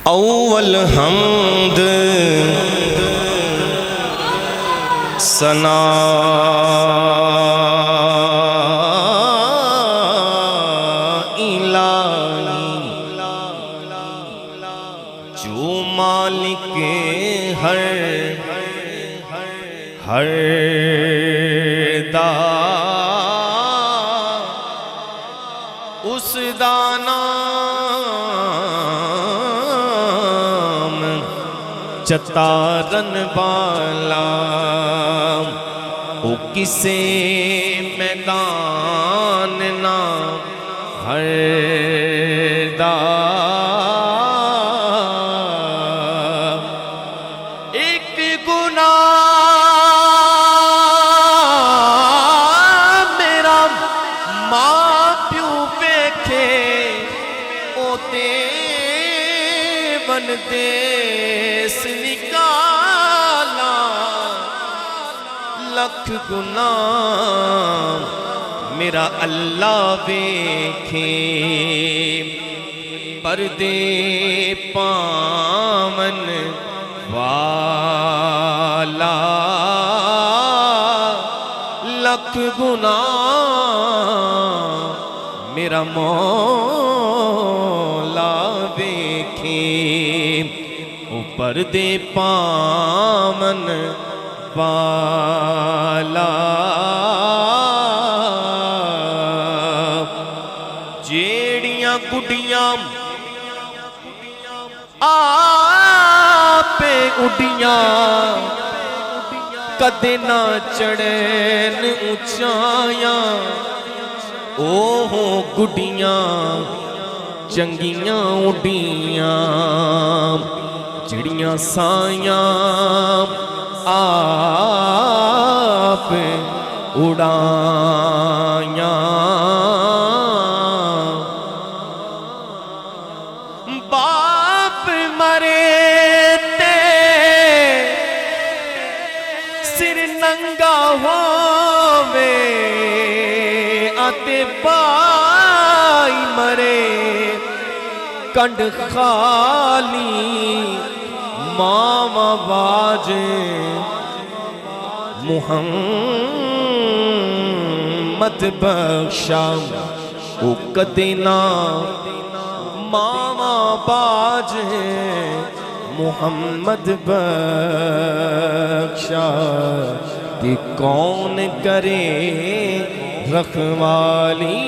اول حمد ثنا الہی جو مالک ہر دا اس دا نام چتارن بالا او کسے میدان نہ ہر دا ایک گناہ میرا ماں پیو ویکھے اوتے بن دیس نکالا لکھ گناہ میرا اللہ ویکھے پردے پامن والا لکھ گناہ میرا مولا ویکھے او پردے پامن والا جیڑیاں گڈیاں آپ اڈیاں کدے نہ چڑھن اونچایاں اوہ گڈیاں چنگیاں اڈیاں جڑیاں سایاں آپ اڑایاں باپ مرے تے سر ننگا ہووے آتے بائی مرے کنڈ خالی ماما باج محمد بخشا او کدے نہ ماما باج محمد بخشا کہ کون کرے رکھوالی